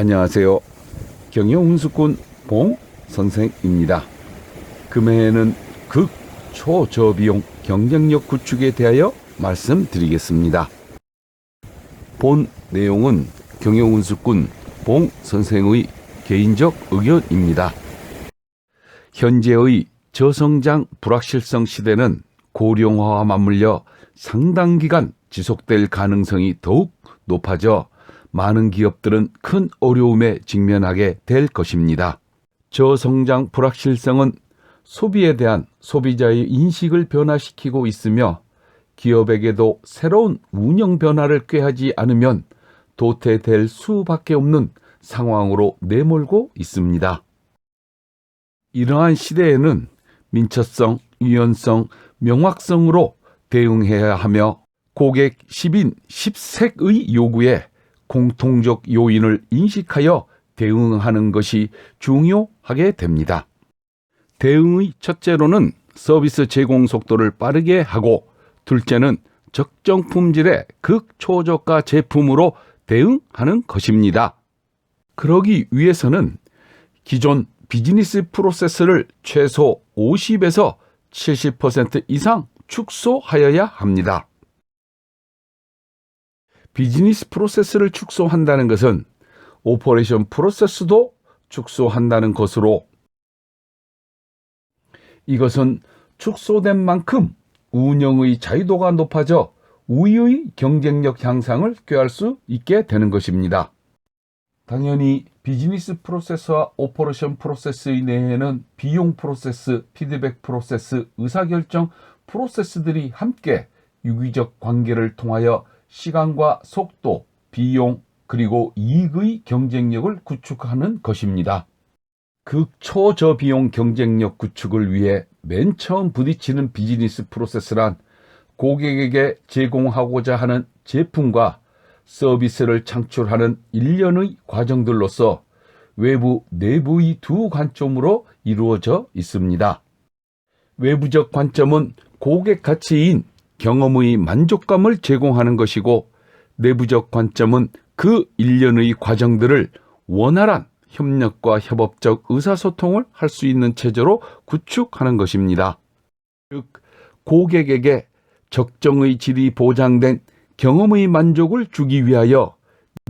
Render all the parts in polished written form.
안녕하세요. 경영운수꾼 봉 선생입니다. 금해에는 극초저비용 경쟁력 구축에 대하여 말씀드리겠습니다. 본 내용은 경영운수꾼 봉 선생의 개인적 의견입니다. 현재의 저성장 불확실성 시대는 고령화와 맞물려 상당 기간 지속될 가능성이 더욱 높아져 많은 기업들은 큰 어려움에 직면하게 될 것입니다. 저성장 불확실성은 소비에 대한 소비자의 인식을 변화시키고 있으며 기업에게도 새로운 운영 변화를 꾀하지 않으면 도태될 수밖에 없는 상황으로 내몰고 있습니다. 이러한 시대에는 민첩성, 유연성, 명확성으로 대응해야 하며 고객 10인 10색의 요구에 공통적 요인을 인식하여 대응하는 것이 중요하게 됩니다. 대응의 첫째로는 서비스 제공 속도를 빠르게 하고, 둘째는 적정 품질의 극초저가 제품으로 대응하는 것입니다. 그러기 위해서는 기존 비즈니스 프로세스를 최소 50에서 70% 이상 축소하여야 합니다. 비즈니스 프로세스를 축소한다는 것은 오퍼레이션 프로세스도 축소한다는 것으로, 이것은 축소된 만큼 운영의 자유도가 높아져 우위의 경쟁력 향상을 꾀할 수 있게 되는 것입니다. 당연히 비즈니스 프로세스와 오퍼레이션 프로세스의 내에는 비용 프로세스, 피드백 프로세스, 의사결정 프로세스들이 함께 유기적 관계를 통하여 시간과 속도, 비용, 그리고 이익의 경쟁력을 구축하는 것입니다. 극초저비용 경쟁력 구축을 위해 맨 처음 부딪히는 비즈니스 프로세스란 고객에게 제공하고자 하는 제품과 서비스를 창출하는 일련의 과정들로서 외부, 내부의 두 관점으로 이루어져 있습니다. 외부적 관점은 고객 가치인 경험의 만족감을 제공하는 것이고, 내부적 관점은 그 일련의 과정들을 원활한 협력과 협업적 의사소통을 할 수 있는 체제로 구축하는 것입니다. 즉, 고객에게 적정의 질이 보장된 경험의 만족을 주기 위하여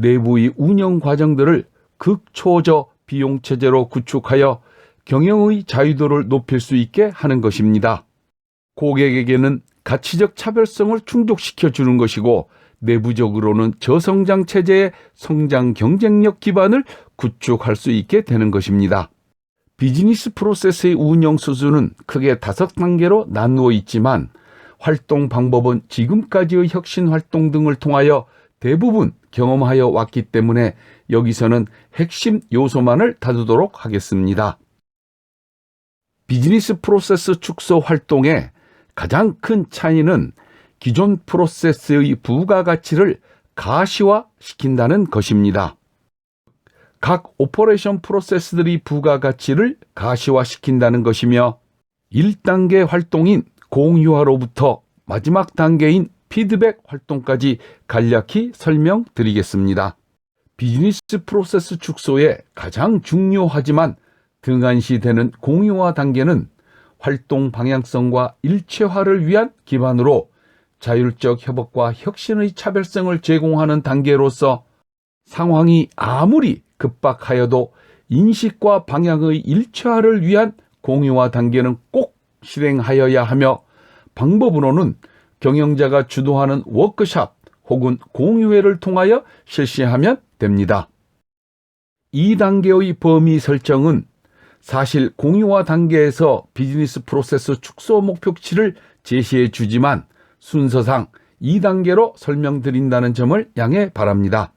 내부의 운영 과정들을 극초저 비용 체제로 구축하여 경영의 자유도를 높일 수 있게 하는 것입니다. 고객에게는 가치적 차별성을 충족시켜 주는 것이고, 내부적으로는 저성장 체제의 성장 경쟁력 기반을 구축할 수 있게 되는 것입니다. 비즈니스 프로세스의 운영 수준은 크게 5단계로 나누어 있지만, 활동 방법은 지금까지의 혁신 활동 등을 통하여 대부분 경험하여 왔기 때문에 여기서는 핵심 요소만을 다루도록 하겠습니다. 비즈니스 프로세스 축소 활동의 가장 큰 차이는 기존 프로세스의 부가가치를 가시화시킨다는 것입니다. 각 오퍼레이션 프로세스들이 부가가치를 가시화시킨다는 것이며, 1단계 활동인 공유화로부터 마지막 단계인 피드백 활동까지 간략히 설명드리겠습니다. 비즈니스 프로세스 축소의 가장 중요하지만 등한시되는 공유화 단계는 활동 방향성과 일체화를 위한 기반으로 자율적 협업과 혁신의 차별성을 제공하는 단계로서, 상황이 아무리 급박하여도 인식과 방향의 일체화를 위한 공유화 단계는 꼭 실행하여야 하며, 방법으로는 경영자가 주도하는 워크숍 혹은 공유회를 통하여 실시하면 됩니다. 2단계의 범위 설정은 사실 공유화 단계에서 비즈니스 프로세스 축소 목표치를 제시해 주지만 순서상 2단계로 설명드린다는 점을 양해 바랍니다.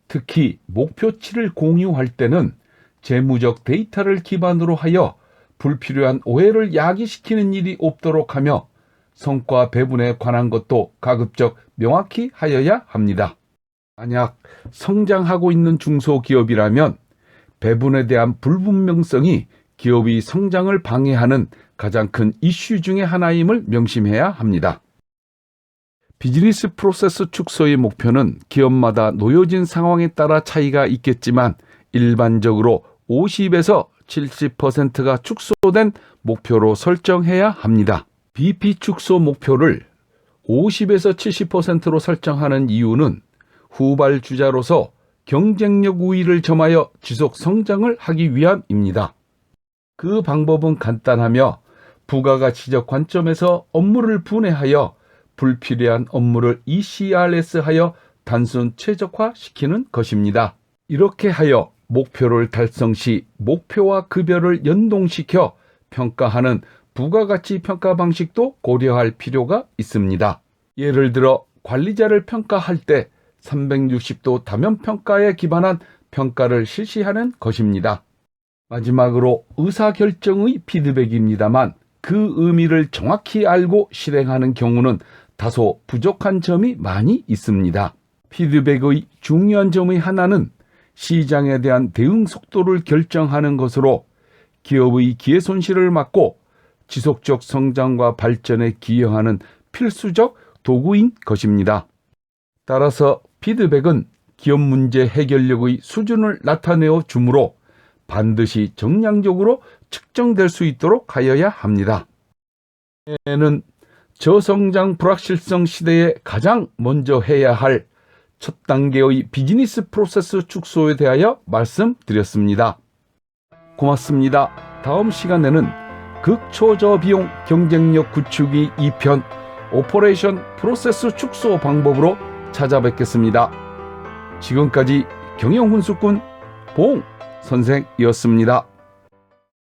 특히 목표치를 공유할 때는 재무적 데이터를 기반으로 하여 불필요한 오해를 야기시키는 일이 없도록 하며, 성과 배분에 관한 것도 가급적 명확히 하여야 합니다. 만약 성장하고 있는 중소기업이라면 배분에 대한 불분명성이 기업의 성장을 방해하는 가장 큰 이슈 중의 하나임을 명심해야 합니다. 비즈니스 프로세스 축소의 목표는 기업마다 놓여진 상황에 따라 차이가 있겠지만 일반적으로 50에서 70%가 축소된 목표로 설정해야 합니다. BP 축소 목표를 50에서 70%로 설정하는 이유는 후발주자로서 경쟁력 우위를 점하여 지속 성장을 하기 위함입니다. 그 방법은 간단하며 부가가치적 관점에서 업무를 분해하여 불필요한 업무를 ECRS하여 단순 최적화시키는 것입니다. 이렇게 하여 목표를 달성 시 목표와 급여를 연동시켜 평가하는 부가가치 평가 방식도 고려할 필요가 있습니다. 예를 들어 관리자를 평가할 때 360도 다면 평가에 기반한 평가를 실시하는 것입니다. 마지막으로 의사결정의 피드백입니다만 그 의미를 정확히 알고 실행하는 경우는 다소 부족한 점이 많이 있습니다. 피드백의 중요한 점의 하나는 시장에 대한 대응 속도를 결정하는 것으로 기업의 기회 손실을 막고 지속적 성장과 발전에 기여하는 필수적 도구인 것입니다. 따라서 피드백은 기업 문제 해결력의 수준을 나타내어 주므로 반드시 정량적으로 측정될 수 있도록 하여야 합니다. 는 저성장 불확실성 시대에 가장 먼저 해야 할 첫 단계의 비즈니스 프로세스 축소에 대하여 말씀드렸습니다. 고맙습니다. 다음 시간에는 극초저비용 경쟁력 구축이 2편 오퍼레이션 프로세스 축소 방법으로 찾아뵙겠습니다. 지금까지 경영훈수꾼 봉 선생이었습니다.